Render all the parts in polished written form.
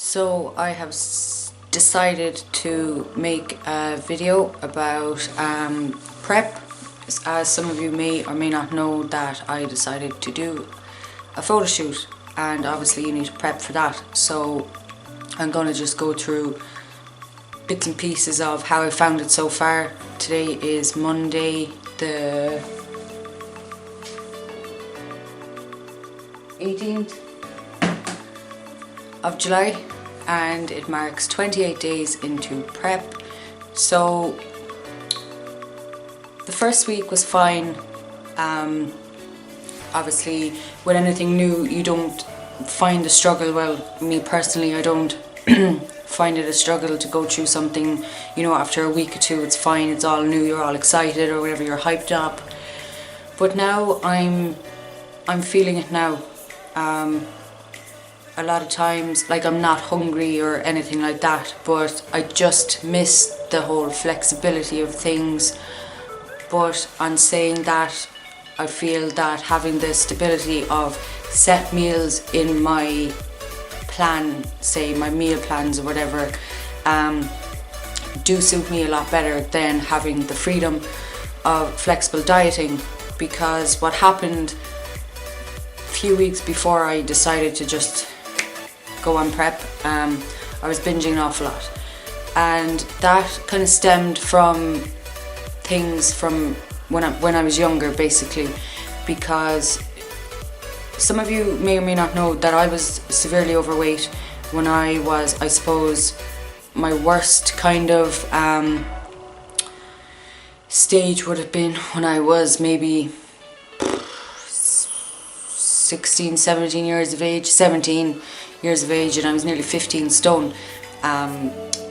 So I have decided to make a video about prep. As some of you may or may not know, that I decided to do a photo shoot, and obviously you need to prep for that. So I'm going to just go through bits and pieces of how I found it so far. Today is Monday the 18th of July, and it marks 28 days into prep. So the first week was fine. Obviously with anything new you don't find the struggle, well, me personally, I don't find it a struggle to go through something, you know, after a week or two it's fine, it's all new, you're all excited or whatever, you're hyped up. But now I'm feeling it now. A lot of times, like, I'm not hungry or anything like that, but I just miss the whole flexibility of things. But on saying that, I feel that having the stability of set meals in my plan, say my meal plans or whatever, do suit me a lot better than having the freedom of flexible dieting. Because what happened a few weeks before I decided to just go on prep, I was binging an awful lot, and that kind of stemmed from things from when I was younger, basically. Because some of you may or may not know that I was severely overweight when I was, I suppose, my worst kind of stage would have been when I was maybe 16, 17 years of age, 17 years of age, and I was nearly 15 stone.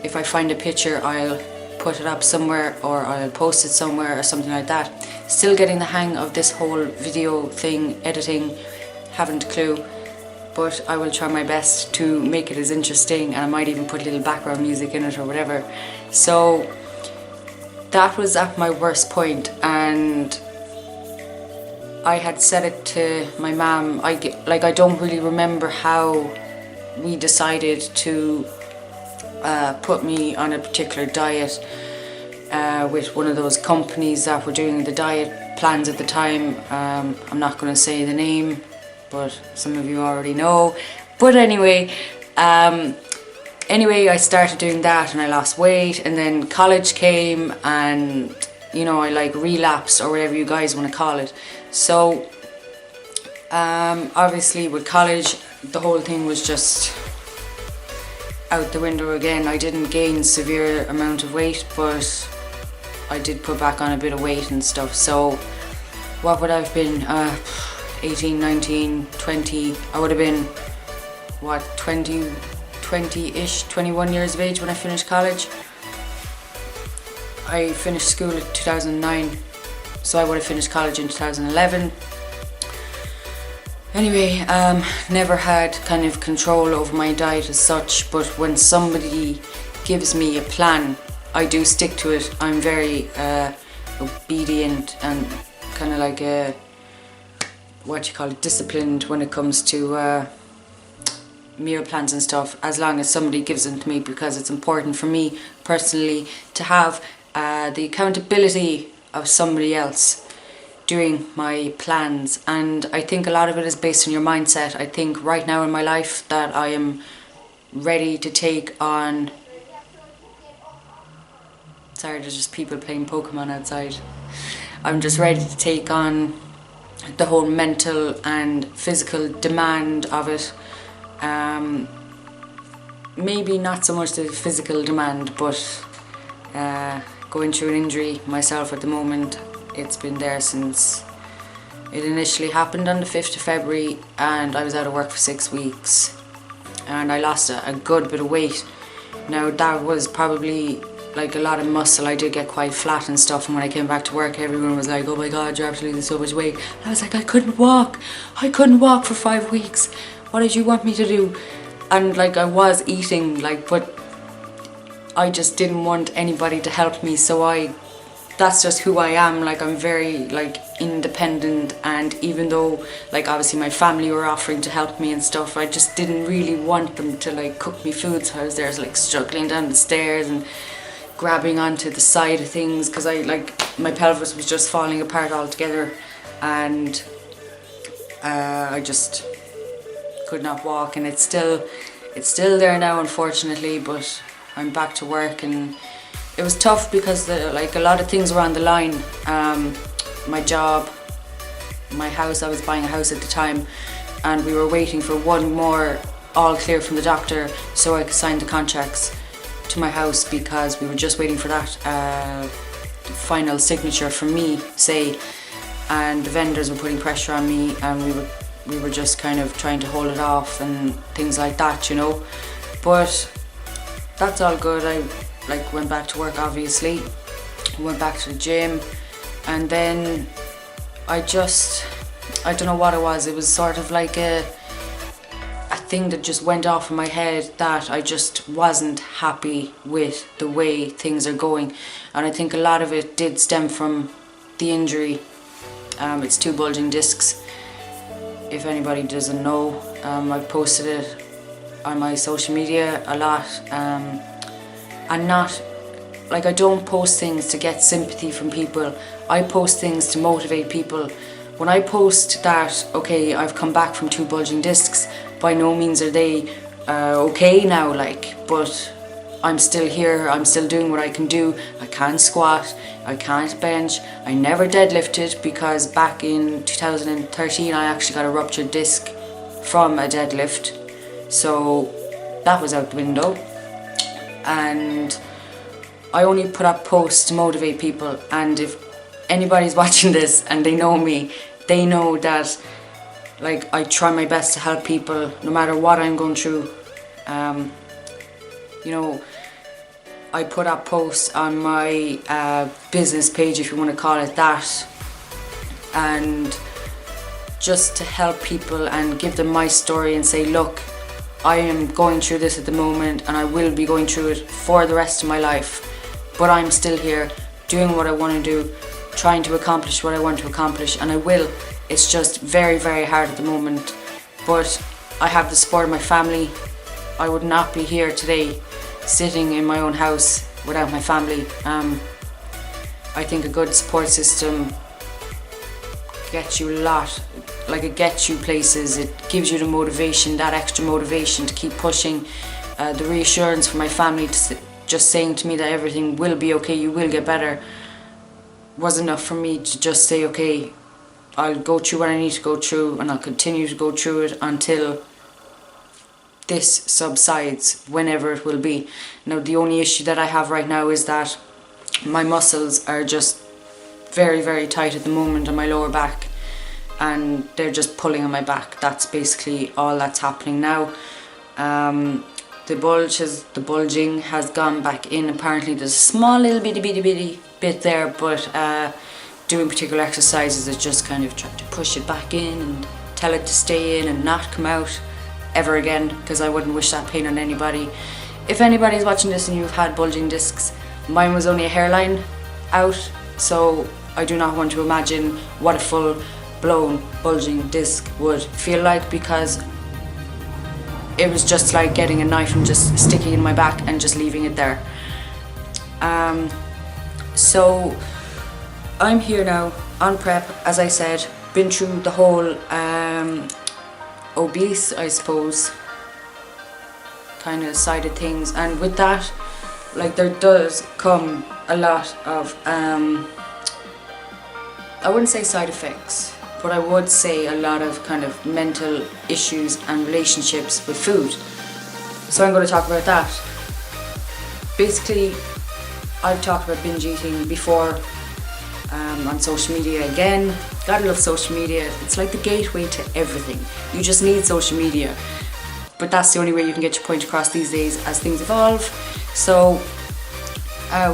If I find a picture, I'll put it up somewhere, or I'll post it somewhere or something like that. Still getting the hang of this whole video thing, editing, haven't a clue, but I will try my best to make it as interesting, and I might even put a little background music in it or whatever. So that was at my worst point, and I had said it to my mum. I don't really remember how we decided to put me on a particular diet with one of those companies that were doing the diet plans at the time. I'm not going to say the name, but some of you already know. But anyway, I started doing that and I lost weight, and then college came, and you know, I like relapsed or whatever you guys want to call it. So obviously with college, the whole thing was just out the window again. I didn't gain severe amount of weight, but I did put back on a bit of weight and stuff. So what would I have been, 18, 19, 20, I would have been, what, 20-ish, 21 years of age when I finished college. I finished school in 2009, so I would have finished college in 2011. Anyway, never had kind of control over my diet as such, but when somebody gives me a plan, I do stick to it. I'm very obedient and kind of like disciplined when it comes to meal plans and stuff, as long as somebody gives them to me, because it's important for me personally to have the accountability of somebody else doing my plans. And I think a lot of it is based on your mindset. I think right now in my life that I am ready to take on, sorry, there's just people playing Pokemon outside. I'm just ready to take on the whole mental and physical demand of it. Maybe not so much the physical demand, but going through an injury myself at the moment. It's been there since it initially happened on the 5th of February, and I was out of work for 6 weeks, and I lost a good bit of weight. Now that was probably like a lot of muscle. I did get quite flat and stuff, and when I came back to work everyone was like, oh my god, you're actually losing so much weight. And I was like, I couldn't walk for 5 weeks. What did you want me to do? And like, I was eating, like, but I just didn't want anybody to help me, so I that's just who I am. Like, I'm very like independent, and even though like obviously my family were offering to help me and stuff, I just didn't really want them to like cook me food, so I was there like struggling down the stairs and grabbing onto the side of things because I like my pelvis was just falling apart altogether, and I just could not walk, and it's still there now, unfortunately, but I'm back to work. And it was tough because like a lot of things were on the line. My job, my house, I was buying a house at the time, and we were waiting for one more all clear from the doctor so I could sign the contracts to my house, because we were just waiting for that final signature from me, say, and the vendors were putting pressure on me, and we were just kind of trying to hold it off and things like that, you know. But that's all good. I like went back to work, obviously, went back to the gym, and then I don't know what it was sort of like a thing that just went off in my head, that I just wasn't happy with the way things are going, and I think a lot of it did stem from the injury. It's 2 bulging discs. If anybody doesn't know, I've posted it on my social media a lot, and not like, I don't post things to get sympathy from people. I post things to motivate people. When I post that, okay, I've come back from 2 bulging discs, by no means are they okay now, like, but I'm still here, I'm still doing what I can do. I can't squat, I can't bench, I never deadlifted, because back in 2013 I actually got a ruptured disc from a deadlift, so that was out the window. And I only put up posts to motivate people, and if anybody's watching this and they know me, they know that like I try my best to help people no matter what I'm going through. You know, I put up posts on my business page, if you want to call it that, and just to help people and give them my story and say, look, I am going through this at the moment, and I will be going through it for the rest of my life, but I'm still here doing what I want to do, trying to accomplish what I want to accomplish, and I will. It's just very, very hard at the moment, but I have the support of my family. I would not be here today sitting in my own house without my family. I think a good support system gets you a lot, like it gets you places, it gives you the motivation, that extra motivation to keep pushing. The reassurance from my family just saying to me that everything will be okay, you will get better, was enough for me to just say, okay, I'll go through what I need to go through, and I'll continue to go through it until this subsides, whenever it will be. Now, the only issue that I have right now is that my muscles are just very, very tight at the moment on my lower back, and they're just pulling on my back. That's basically all that's happening now. The bulging has gone back in. Apparently there's a small little bitty bit there, but doing particular exercises is just kind of trying to push it back in and tell it to stay in and not come out ever again, because I wouldn't wish that pain on anybody. If anybody's watching this and you've had bulging discs, mine was only a hairline out, so I do not want to imagine what a full blown bulging disc would feel like, because it was just like getting a knife and just sticking in my back and just leaving it there. So I'm here now on prep, as I said, been through the whole obese, I suppose, kind of side of things, and with that, like, there does come a lot of I wouldn't say side effects, but I would say a lot of kind of mental issues and relationships with food. So I'm going to talk about that. Basically, I've talked about binge eating before on social media. Again, gotta love social media. It's like the gateway to everything. You just need social media. But that's the only way you can get your point across these days as things evolve. So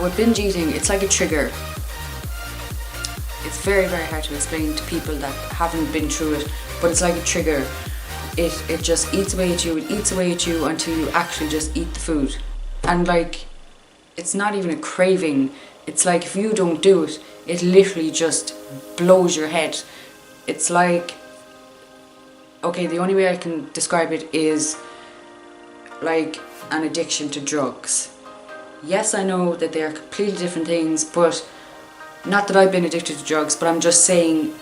with binge eating, it's like a trigger. It's very, very hard to explain to people that haven't been through it, but it's like a trigger. It just eats away at you, it eats away at you until you actually just eat the food. And like, it's not even a craving It's like if you don't do it, it literally just blows your head. It's like, okay, the only way I can describe it is like an addiction to drugs. Yes, I know that they are completely different things, but not that I've been addicted to drugs, but I'm just saying,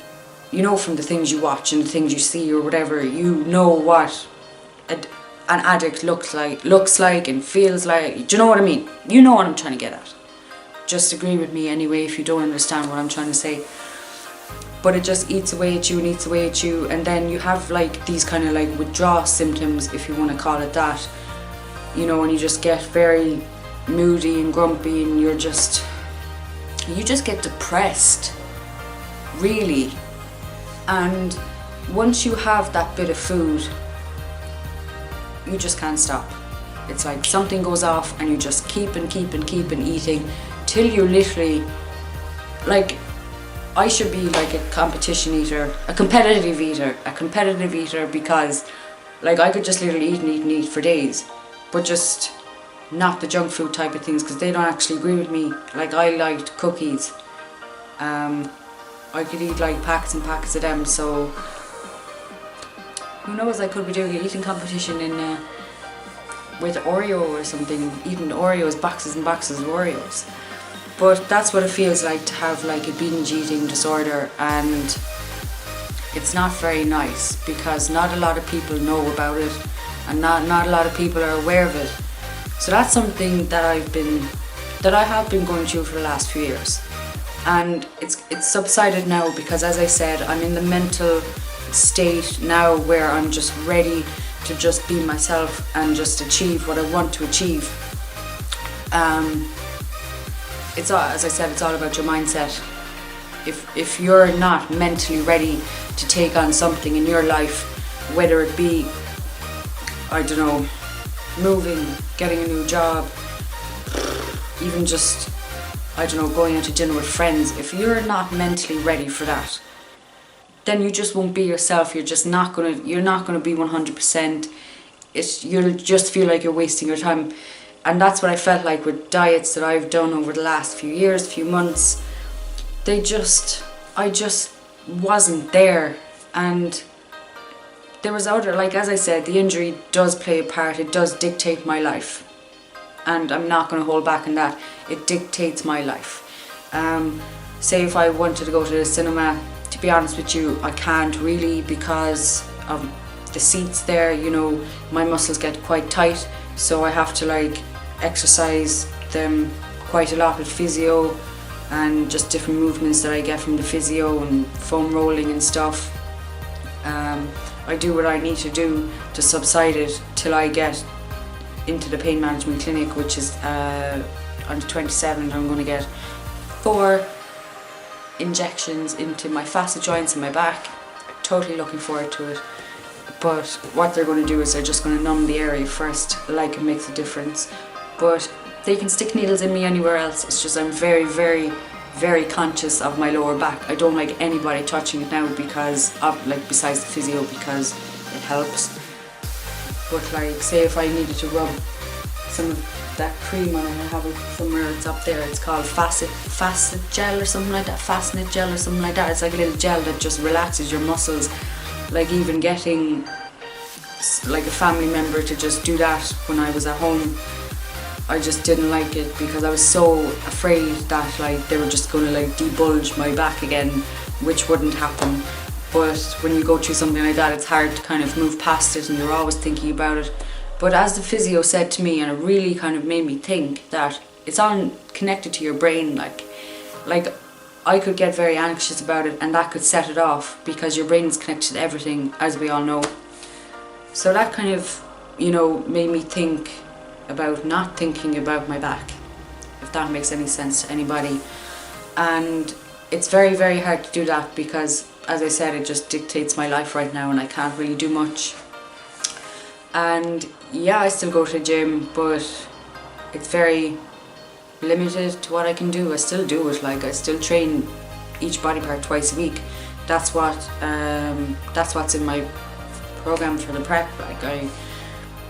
you know, from the things you watch and the things you see or whatever, you know what an addict looks like and feels like. Do you know what I mean? You know what I'm trying to get at. Just agree with me anyway if you don't understand what I'm trying to say. But it just eats away at you and eats away at you, and then you have like these kind of like withdrawal symptoms, if you want to call it that, you know, and you just get very moody and grumpy, and you just get depressed, really. And once you have that bit of food, you just can't stop. It's like something goes off and you just keep eating till you literally, like, I should be like a competition eater, a competitive eater, because like I could just literally eat and eat and eat for days, but just not the junk food type of things, because they don't actually agree with me. Like, I liked cookies. I could eat like packets and packets of them, so who knows, I could be doing an eating competition with Oreo or something, eating Oreos, boxes and boxes of Oreos. But that's what it feels like to have like a binge eating disorder, and it's not very nice because not a lot of people know about it, and not a lot of people are aware of it. So that's something that I have been going through for the last few years, and it's subsided now because, as I said, I'm in the mental state now where I'm just ready to just be myself and just achieve what I want to achieve. It's all, as I said, it's all about your mindset. If you're not mentally ready to take on something in your life, whether it be, I don't know, moving, getting a new job, even just, I don't know, going out to dinner with friends, if you're not mentally ready for that, then you just won't be yourself. You're not gonna be 100%. You'll just feel like you're wasting your time. And that's what I felt like with diets that I've done over the last few years, few months. I just wasn't there. And there was other, like, as I said, the injury does play a part. It does dictate my life. And I'm not going to hold back on that. It dictates my life. Say if I wanted to go to the cinema, to be honest with you, I can't really because of the seats there, you know, my muscles get quite tight. So I have to like exercise them quite a lot with physio and just different movements that I get from the physio and foam rolling and stuff. I do what I need to do to subside it till I get into the pain management clinic, which is on the 27th. I'm going to get 4 injections into my facet joints in my back. Totally looking forward to it. But what they're going to do is they're just going to numb the area first, like it makes a difference. But they can stick needles in me anywhere else. It's just I'm very, very, very conscious of my lower back. I don't like anybody touching it now because of, like, besides the physio, because it helps. But like, say if I needed to rub some of that cream on it, I have it somewhere, it's up there, it's called facet gel or something like that, Fastenet gel or something like that. It's like a little gel that just relaxes your muscles. Like, even getting like a family member to just do that when I was at home, I just didn't like it because I was so afraid that like they were just going to like debulge my back again, which wouldn't happen. But when you go through something like that, it's hard to kind of move past it and you're always thinking about it. But as the physio said to me, and it really kind of made me think that it's all connected to your brain, like I could get very anxious about it and that could set it off because your brain is connected to everything, as we all know. So that kind of, you know, made me think about not thinking about my back, if that makes any sense to anybody. And it's very, very hard to do that because, as I said, it just dictates my life right now and I can't really do much. And yeah, I still go to the gym, but it's very limited to what I can do. I still do it, like I still train each body part twice a week. That's what's in my program for the prep. Like,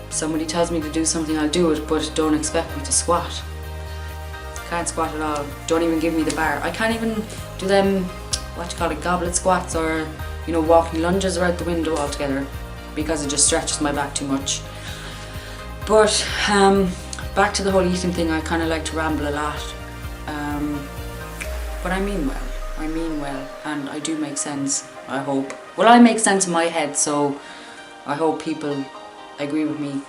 somebody tells me to do something, I'll do it, but don't expect me to squat. Can't squat at all. Don't even give me the bar. I can't even do them, goblet squats, or walking lunges are out the window altogether because it just stretches my back too much. But back to the whole eating thing, I kind of like to ramble a lot. But I mean well, and I do make sense, I hope. Well, I make sense in my head, so I hope people agree with me.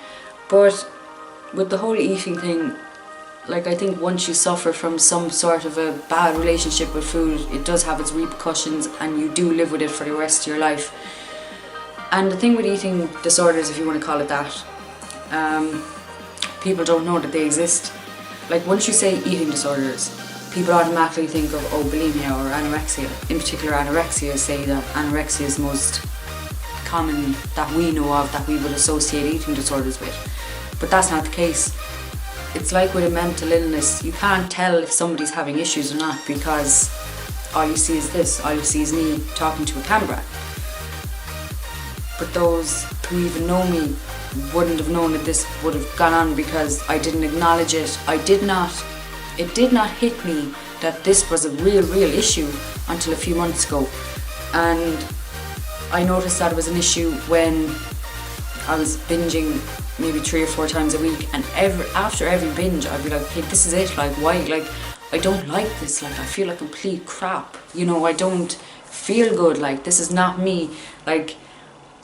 But with the whole eating thing, like, I think once you suffer from some sort of a bad relationship with food, it does have its repercussions, and you do live with it for the rest of your life. And the thing with eating disorders, if you want to call it that, people don't know that they exist. Like, once you say eating disorders, people automatically think of bulimia or anorexia. In particular, anorexia, say that anorexia is the most common that we know of that we would associate eating disorders with. But that's not the case. It's like with a mental illness, you can't tell if somebody's having issues or not because all you see is this, all you see is me talking to a camera. But those who even know me wouldn't have known that this would have gone on because I didn't acknowledge it. It did not hit me that this was a real issue until a few months ago. And I noticed that it was an issue when I was binging maybe 3 or 4 times a week, and after every binge I'd be like, hey, this is it, like, why, like, I don't like this, like, I feel like complete crap, I don't feel good, like, this is not me, like.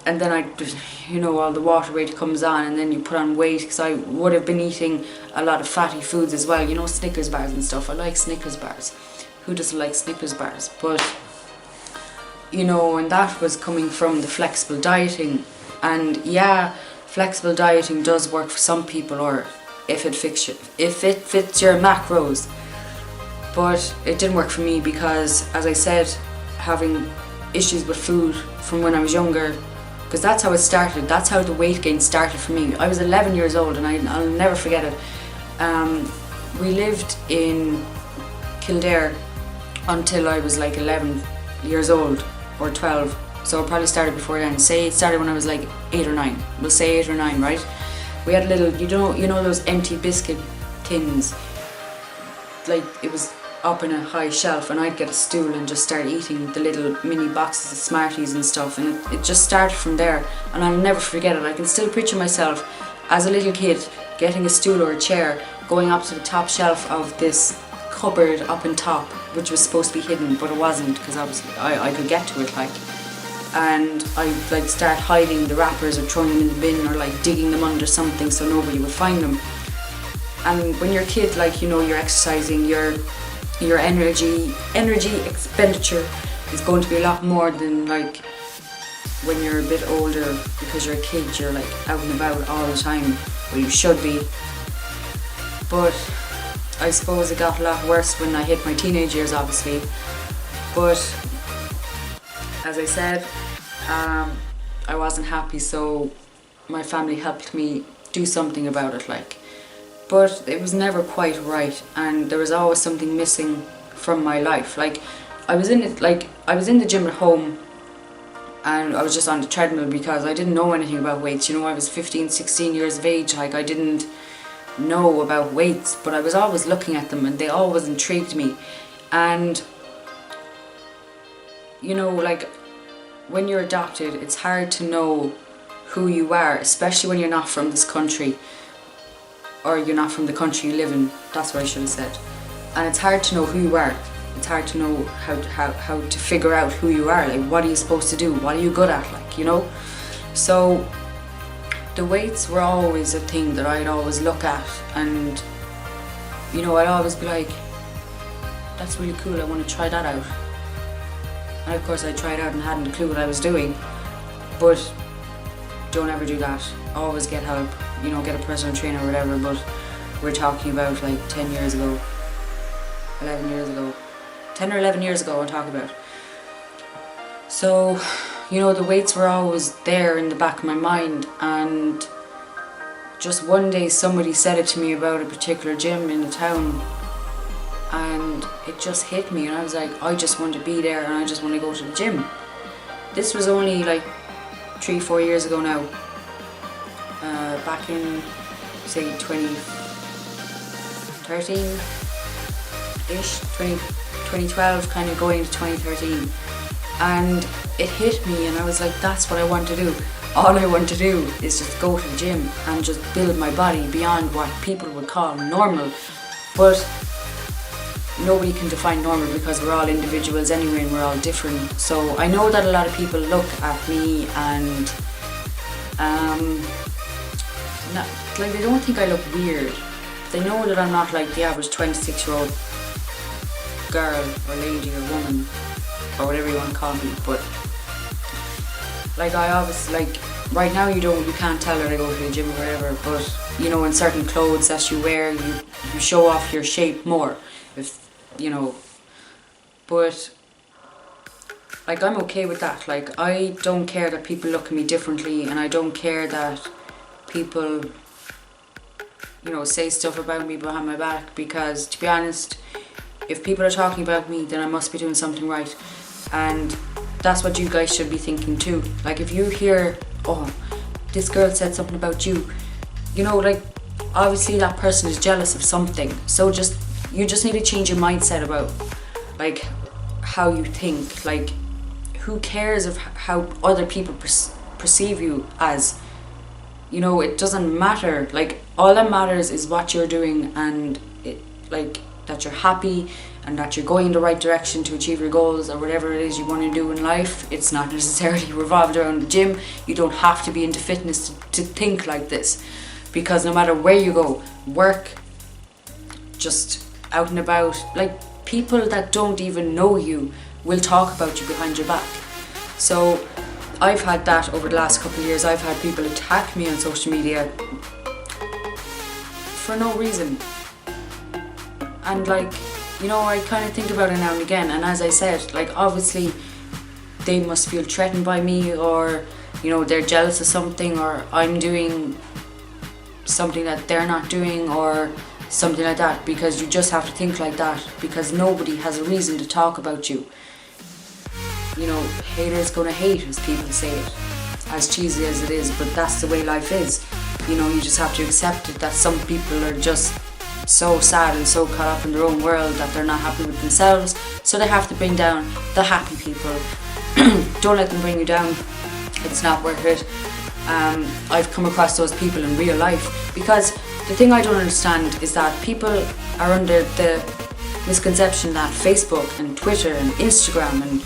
And then all the water weight comes on, and then you put on weight, because I would have been eating a lot of fatty foods as well, Snickers bars and stuff. I like Snickers bars. Who doesn't like Snickers bars? But and that was coming from the flexible dieting. And yeah, flexible dieting does work for some people, or if it fits your macros. But it didn't work for me because, as I said, having issues with food from when I was younger, because that's how it started. That's how the weight gain started for me. I was 11 years old, and I'll never forget it. We lived in Kildare until I was like 11 years old or 12. So it probably started before then. Say it started when I was like 8 or 9. We'll say 8 or 9, right? We had little, those empty biscuit tins. Like, it was up in a high shelf, and I'd get a stool and just start eating the little mini boxes of Smarties and stuff, and it just started from there, and I'll never forget it. I can still picture myself as a little kid getting a stool or a chair, going up to the top shelf of this cupboard up on top, which was supposed to be hidden, but it wasn't, because I could get to it, like. And I'd like start hiding the wrappers or throwing them in the bin, or like digging them under something so nobody would find them. And when you're a kid, like, you're exercising, your energy expenditure is going to be a lot more than like when you're a bit older, because you're a kid, you're like out and about all the time. Well, you should be. But I suppose it got a lot worse when I hit my teenage years, obviously. But as I said, I wasn't happy, so my family helped me do something about it, like. But it was never quite right, and there was always something missing from my life. Like, I was in the gym at home, and I was just on the treadmill because I didn't know anything about weights. I was 15, 16 years of age, like, I didn't know about weights, but I was always looking at them, and they always intrigued me. And like, when you're adopted, it's hard to know who you are, especially when you're not from this country, or you're not from the country you live in. That's what I should have said. And it's hard to know who you are. It's hard to know how to figure out who you are. Like, what are you supposed to do? What are you good at? Like, So the weights were always a thing that I'd always look at, and I'd always be like, that's really cool, I want to try that out. And of course I tried out and hadn't a clue what I was doing. But don't ever do that. Always get help, get a personal trainer or whatever. But we're talking about like 10 years ago, 11 years ago, 10 or 11 years ago I'm talking about. So, the weights were always there in the back of my mind, and just one day somebody said it to me about a particular gym in the town, and it just hit me, and I was like, I just want to be there, and I just want to go to the gym. This was only like 3-4 years ago now, back in say 2013, 2012, kind of going to 2013. And it hit me and I was like, that's what I want to do. All I want to do is just go to the gym and just build my body beyond what people would call normal. But nobody can define normal because we're all individuals anyway and we're all different. So I know that a lot of people look at me and they don't think I look weird. They know that I'm not like the average 26-year-old girl or lady or woman or whatever you want to call me, but like I obviously, like right now you can't tell that I go to the gym or whatever, but you know, in certain clothes that you wear, you show off your shape more, if you know, but like I'm okay with that. Like I don't care that people look at me differently, and I don't care that people, you know, say stuff about me behind my back, because to be honest, if people are talking about me, then I must be doing something right. And that's what you guys should be thinking too. Like if you hear, oh, this girl said something about you, you know, like obviously that person is jealous of something. So you just need to change your mindset about like how you think. Like who cares of how other people perceive you as? You know, it doesn't matter. Like all that matters is what you're doing, and it, like that you're happy and that you're going in the right direction to achieve your goals or whatever it is you want to do in life. It's not necessarily revolved around the gym. You don't have to be into fitness to think like this, because no matter where you go, work, just out and about, like people that don't even know you will talk about you behind your back. So I've had that over the last couple of years. I've had people attack me on social media for no reason. And like, you know, I kind of think about it now and again, and as I said, like obviously they must feel threatened by me, or you know, they're jealous of something, or I'm doing something that they're not doing, or something like that, because you just have to think like that, because nobody has a reason to talk about you. You know, haters gonna hate, as people say it, as cheesy as it is, but that's the way life is. You know, you just have to accept it, that some people are just so sad and so caught up in their own world that they're not happy with themselves, so they have to bring down the happy people. Don't let them bring you down. It's not worth it. I've come across those people in real life, because the thing I don't understand is that people are under the misconception that Facebook and Twitter and Instagram and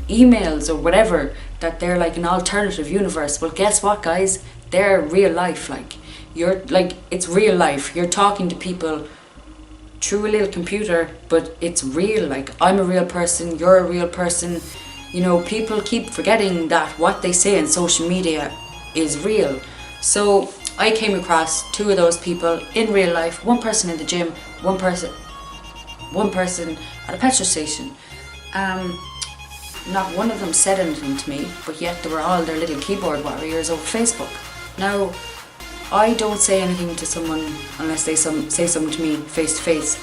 emails or whatever, that they're like an alternative universe. Well, guess what, guys? They're real life. Like you're like, it's real life. You're talking to people through a little computer, but it's real. Like I'm a real person, you're a real person. You know, people keep forgetting that what they say on social media is real. So I came across two of those people in real life, one person in the gym, one person at a petrol station. Not one of them said anything to me, but yet they were all their little keyboard warriors over Facebook. Now, I don't say anything to someone unless they say something to me face to face.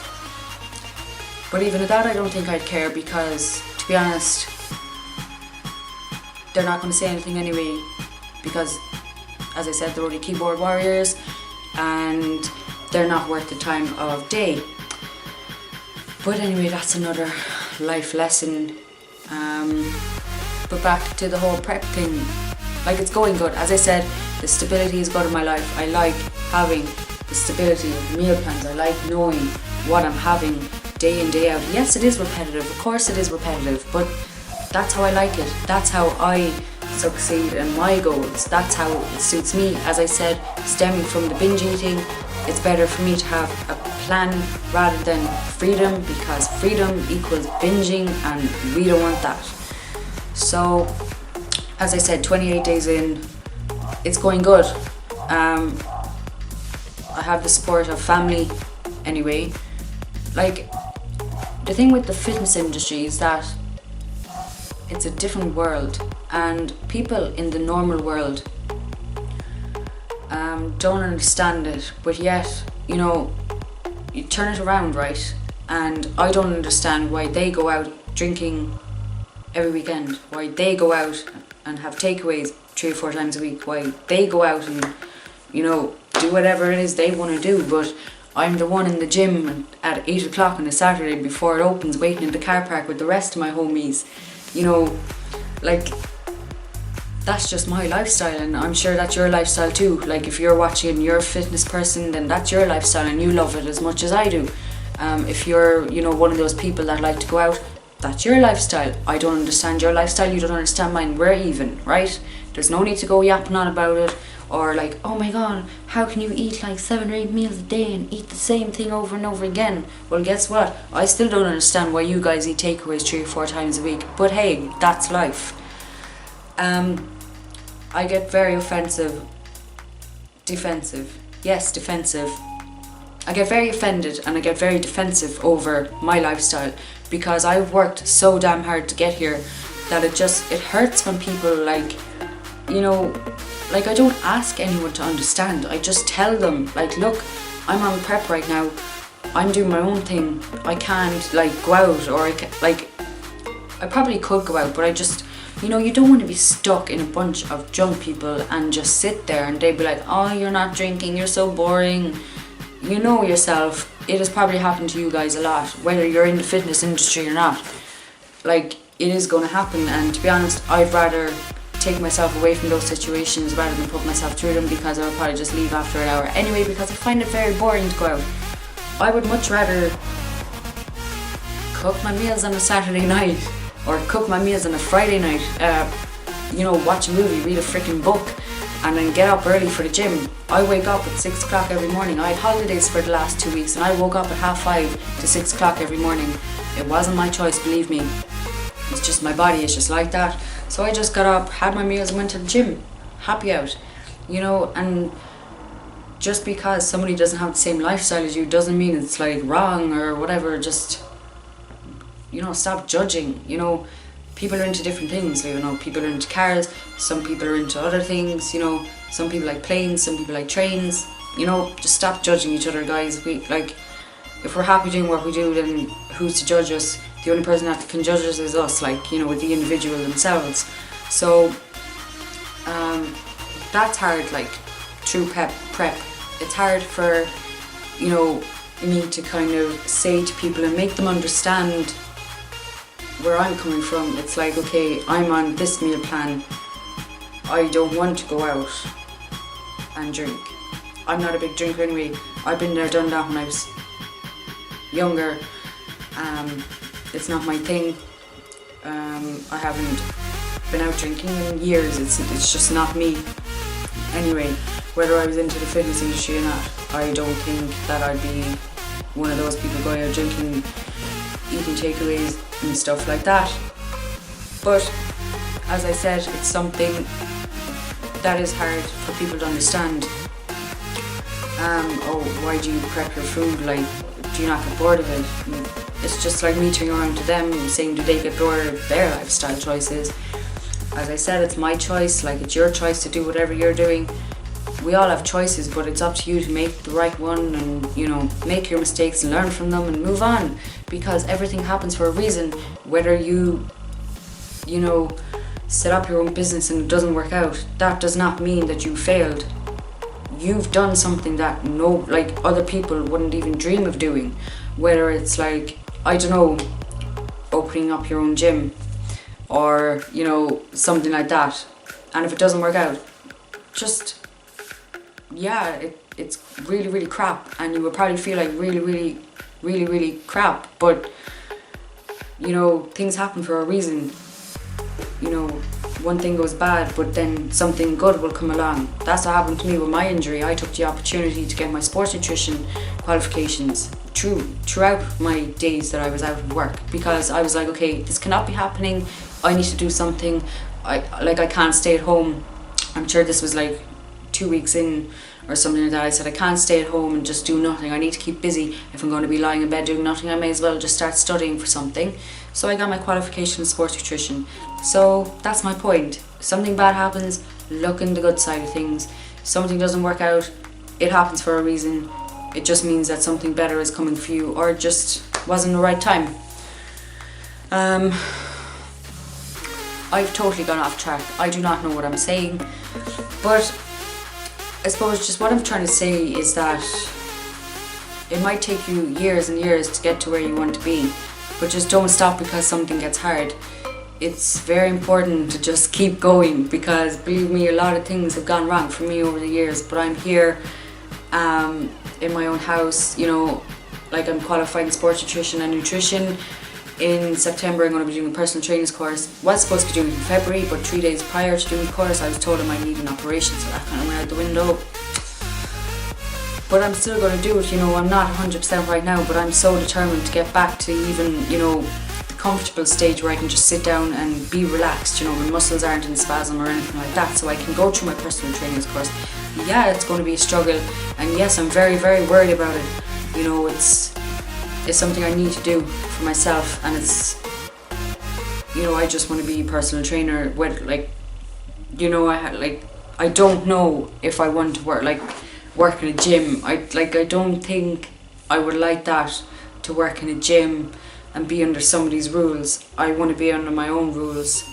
But even at that, I don't think I'd care, because, to be honest, they're not going to say anything anyway, because, as I said, they're only keyboard warriors, and they're not worth the time of day. But anyway, that's another life lesson. But back to the whole prep thing, like it's going good. As I said, the stability is good in my life. I like having the stability of meal plans. I like knowing what I'm having day in, day out. Yes, it is repetitive. Of course it is repetitive, but that's how I like it. That's how I succeed in my goals. That's how it suits me. As I said, stemming from the binge eating, it's better for me to have a plan rather than freedom, because freedom equals binging, and we don't want that. So, as I said, 28 days in, it's going good. I have the support of family anyway. Like, the thing with the fitness industry is that it's a different world, and people in the normal world don't understand it, but yet, you know, you turn it around, right? And I don't understand why they go out drinking every weekend, why they go out and have takeaways 3 or 4 times a week, why they go out and, you know, do whatever it is they want to do. But I'm the one in the gym at 8 o'clock on a Saturday before it opens, waiting in the car park with the rest of my homies. You know, like, that's just my lifestyle, and I'm sure that's your lifestyle too. Like, if you're watching and you're a fitness person, then that's your lifestyle and you love it as much as I do. If you're, you know, one of those people that like to go out, that's your lifestyle. I don't understand your lifestyle, you don't understand mine. We're even, right? There's no need to go yapping on about it, or like, oh my god, how can you eat like 7 or 8 meals a day and eat the same thing over and over again? Well, guess what? I still don't understand why you guys eat takeaways 3 or 4 times a week. But hey, that's life. I get very defensive. Yes, defensive. I get very offended and I get very defensive over my lifestyle, because I've worked so damn hard to get here that it hurts when people, like, you know, like, I don't ask anyone to understand. I just tell them, like, look, I'm on prep right now, I'm doing my own thing, I can't, like, go out, or I probably could go out, but I just, you know, you don't want to be stuck in a bunch of drunk people and just sit there and they'd be like, oh, you're not drinking, you're so boring. You know yourself, it has probably happened to you guys a lot, whether you're in the fitness industry or not. Like, it is going to happen, and to be honest, I'd rather take myself away from those situations rather than put myself through them, because I would probably just leave after an hour anyway, because I find it very boring to go out. I would much rather cook my meals on a Saturday night, or cook my meals on a Friday night, you know, watch a movie, read a freaking book, and then get up early for the gym. I wake up at 6 o'clock every morning. I had holidays for the last 2 weeks and I woke up at 5:30 to 6 o'clock every morning. It wasn't my choice, believe me. It's just my body, it's just like that. So I just got up, had my meals and went to the gym. Happy out. You know, and just because somebody doesn't have the same lifestyle as you doesn't mean it's like wrong or whatever. Just, you know, stop judging. You know, people are into different things, you know, people are into cars, some people are into other things, you know, some people like planes, some people like trains, you know, just stop judging each other, guys. If we're happy doing what we do, then who's to judge us? The only person that can judge us is us, like, you know, with the individual themselves. So, that's hard, like, through prep. It's hard for, you know, me to kind of say to people and make them understand where I'm coming from. It's like, okay, I'm on this meal plan, I don't want to go out and drink. I'm not a big drinker anyway. I've been there, done that when I was younger. It's not my thing. I haven't been out drinking in years. It's just not me. Anyway, whether I was into the fitness industry or not, I don't think that I'd be one of those people going out drinking, eating takeaways and stuff like that. But as I said, it's something that is hard for people to understand. Oh, why do you prep your food? Like, do you not get bored of it? It's just like me turning around to them and saying, do they get bored of their lifestyle choices? As I said, it's my choice. Like, it's your choice to do whatever you're doing. We all have choices, but it's up to you to make the right one and, you know, make your mistakes and learn from them and move on, because everything happens for a reason. Whether you know, set up your own business and it doesn't work out, that does not mean that you failed. You've done something that other people wouldn't even dream of doing. Whether it's like, I don't know, opening up your own gym or, you know, something like that. And if it doesn't work out, just, yeah, it's really, really crap, and you will probably feel like really, really, really, really crap. But, you know, things happen for a reason. You know, one thing goes bad, but then something good will come along. That's what happened to me with my injury. I took the opportunity to get my sports nutrition qualifications throughout my days that I was out of work, because I was like, okay, this cannot be happening. I need to do something. I can't stay at home. I'm sure this was like 2 weeks in or something like that. I said, I can't stay at home and just do nothing. I need to keep busy. If I'm going to be lying in bed doing nothing, I may as well just start studying for something. So I got my qualification in sports nutrition. So that's my point. Something bad happens, look in the good side of things. Something doesn't work out, it happens for a reason. It just means that something better is coming for you, or it just wasn't the right time. I've totally gone off track. I do not know what I'm saying, but I suppose just what I'm trying to say is that it might take you years and years to get to where you want to be, but just don't stop because something gets hard. It's very important to just keep going, because believe me, a lot of things have gone wrong for me over the years, but I'm here in my own house, you know, like I'm qualified in sports nutrition and nutrition. In September I'm going to be doing a personal trainers course. Was supposed to be doing it in February, but 3 days prior to doing the course I was told I might need an operation, so that kind of went out the window. But I'm still going to do it, you know. I'm not 100% right now, but I'm so determined to get back to even, you know, the comfortable stage where I can just sit down and be relaxed, you know, my muscles aren't in spasm or anything like that, so I can go through my personal trainers course. Yeah, it's going to be a struggle, and yes, I'm very, very worried about it. You know, it's something I need to do for myself, and it's, you know, I just want to be a personal trainer with, like, you know, I don't know if I want to work in a gym. I don't think I would like that, to work in a gym and be under somebody's rules. I want to be under my own rules.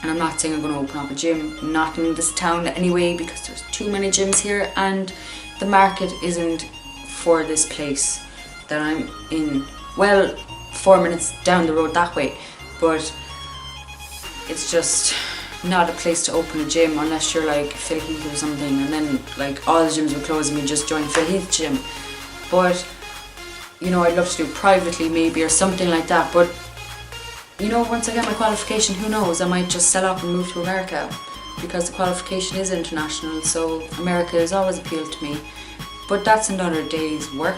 And I'm not saying I'm going to open up a gym, not in this town anyway, because there's too many gyms here and the market isn't for this place that I'm in. Well, 4 minutes down the road that way, but it's just not a place to open a gym unless you're like Phil Heath or something, and then like all the gyms will close and you just join Phil Heath's gym. But you know, I'd love to do it privately maybe or something like that, but you know, once I get my qualification, who knows, I might just sell up and move to America, because the qualification is international, so America has always appealed to me. But that's another day's work.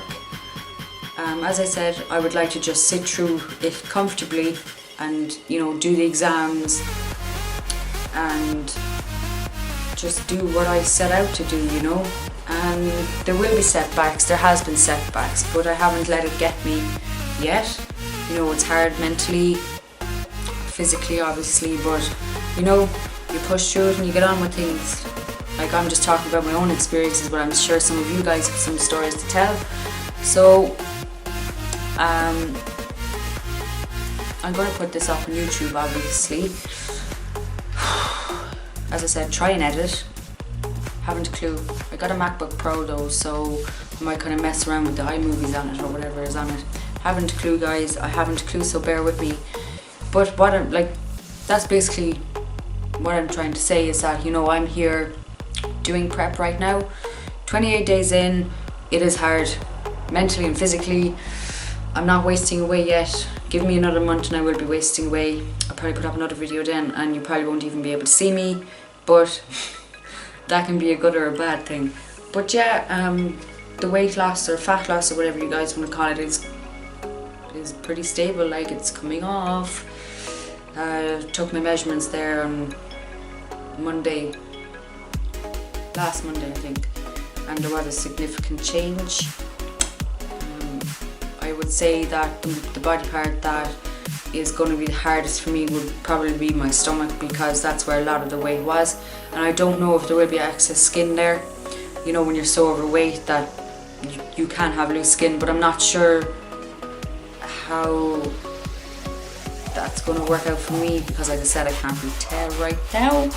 As I said, I would like to just sit through it comfortably and, you know, do the exams and just do what I set out to do, you know. And there will be setbacks, there has been setbacks, but I haven't let it get me yet. You know, it's hard mentally, physically obviously, but you know, you push through it and you get on with things. Like, I'm just talking about my own experiences, but I'm sure some of you guys have some stories to tell. So I'm going to put this up on YouTube obviously. As I said, try and edit. Haven't a clue. I got a MacBook Pro though, so I might kind of mess around with the iMovies on it or whatever is on it. Haven't a clue, guys. I haven't a clue, so bear with me. But what I'm like, that's basically what I'm trying to say, is that, you know, I'm here doing prep right now. 28 days in, it is hard mentally and physically. I'm not wasting away yet. Give me another month and I will be wasting away. I'll probably put up another video then and you probably won't even be able to see me, but that can be a good or a bad thing. But yeah, the weight loss or fat loss or whatever you guys want to call it is pretty stable. Like, it's coming off. Took my measurements there on Monday, last Monday I think, and there was a significant change. I would say that the body part that is going to be the hardest for me would probably be my stomach, because that's where a lot of the weight was, and I don't know if there will be excess skin there. You know, when you're so overweight that you can have loose skin, but I'm not sure how that's going to work out for me, because like I said, I can't really tell right now.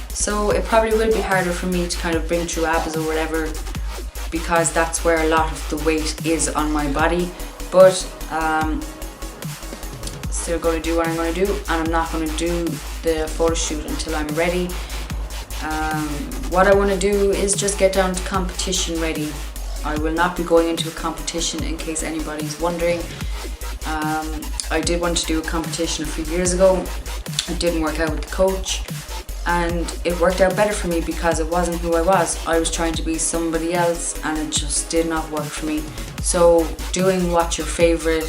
So it probably will be harder for me to kind of bring through abs or whatever, because that's where a lot of the weight is on my body. But still going to do what I'm going to do, and I'm not going to do the photo shoot until I'm ready. What I want to do is just get down to competition ready. I will not be going into a competition, in case anybody's wondering. I did want to do a competition a few years ago. It didn't work out with the coach, and it worked out better for me because it wasn't who I was. I was trying to be somebody else, and it just did not work for me. So doing what your favorite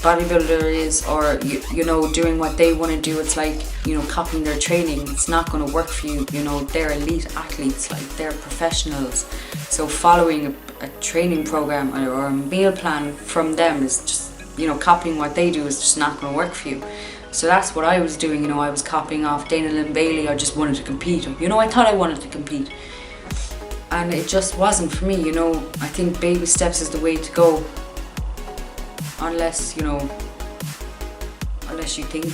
bodybuilder is, or you know, doing what they want to do, it's like, you know, copying their training. It's not going to work for you. You know, they're elite athletes, like they're professionals. So following a training program or a meal plan from them is just, you know, copying what they do is just not going to work for you. So that's what I was doing. You know, I was copying off Dana Lynn Bailey. I just wanted to compete. You know, I thought I wanted to compete, and it just wasn't for me. You know, I think baby steps is the way to go. Unless, you know, unless you think,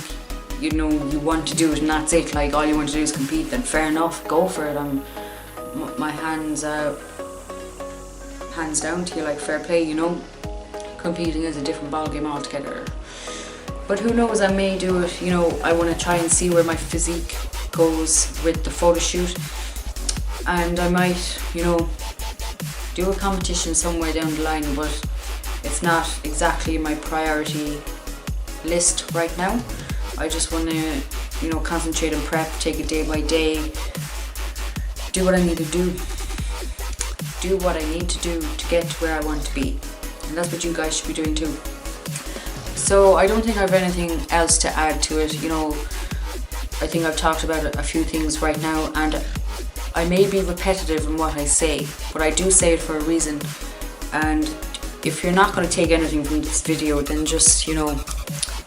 you know, you want to do it and that's it, like all you want to do is compete, then fair enough, go for it. My hands hands down to you, like, fair play, you know. Competing is a different ballgame altogether. But who knows, I may do it, you know. I want to try and see where my physique goes with the photo shoot, and I might, you know, do a competition somewhere down the line, but it's not exactly my priority list right now. I just want to, you know, concentrate on prep, take it day by day, do what I need to do what I need to do to get to where I want to be, and that's what you guys should be doing too. So I don't think I have anything else to add to it, you know. I think I've talked about a few things right now, and I may be repetitive in what I say, but I do say it for a reason. And if you're not going to take anything from this video, then just, you know,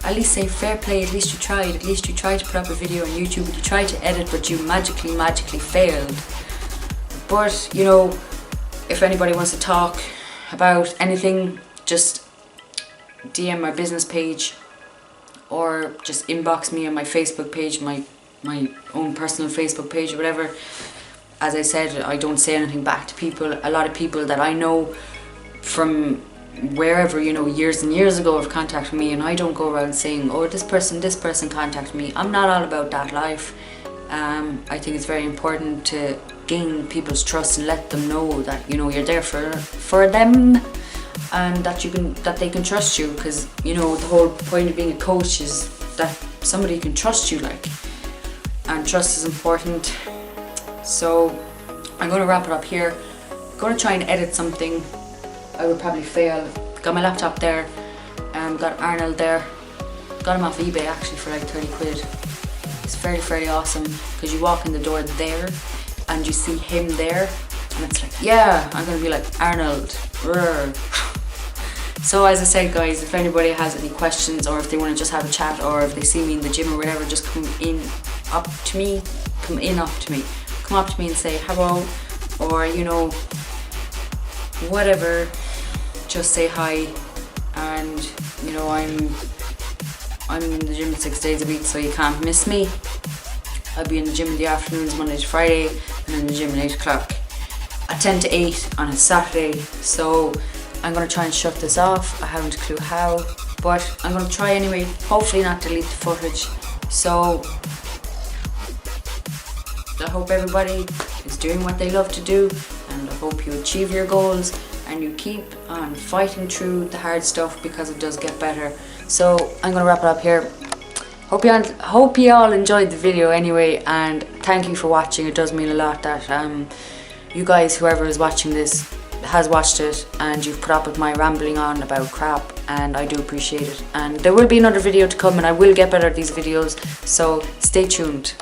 at least say fair play. At least you tried. At least you tried to put up a video on YouTube. You tried to edit, but you magically failed. But, you know, if anybody wants to talk about anything, just DM my business page, or just inbox me on my Facebook page, my own personal Facebook page or whatever. As I said, I don't say anything back to people. A lot of people that I know from wherever, you know, years and years ago have contacted me, and I don't go around saying, oh, this person contacted me. I'm not all about that life. I think it's very important to gain people's trust and let them know that, you know, you're there for them, and that they can trust you, because, you know, the whole point of being a coach is that somebody can trust you, like, and trust is important. So I'm going to wrap it up here. I'm going to try and edit something. I would probably fail. Got my laptop there, got Arnold there, got him off eBay actually for like 30 quid. It's very awesome, because you walk in the door there and you see him there, and it's like, yeah, I'm going to be like Arnold. So as I said, guys, if anybody has any questions, or if they want to just have a chat, or if they see me in the gym or whatever, just come up to me and say hello, or, you know, whatever, just say hi. And, you know, I'm in the gym 6 days a week, so you can't miss me. I'll be in the gym in the afternoons, Monday to Friday, and in the gym at 8 o'clock, at 10 to 8 on a Saturday. So I'm going to try and shut this off. I haven't a clue how, but I'm going to try anyway. Hopefully not delete the footage. So I hope everybody is doing what they love to do, and I hope you achieve your goals and you keep on fighting through the hard stuff, because it does get better. So I'm going to wrap it up here. Hope you all enjoyed the video anyway, and thank you for watching. It does mean a lot that you guys, whoever is watching this, has watched it, and you've put up with my rambling on about crap, and I do appreciate it. And there will be another video to come, and I will get better at these videos, so stay tuned.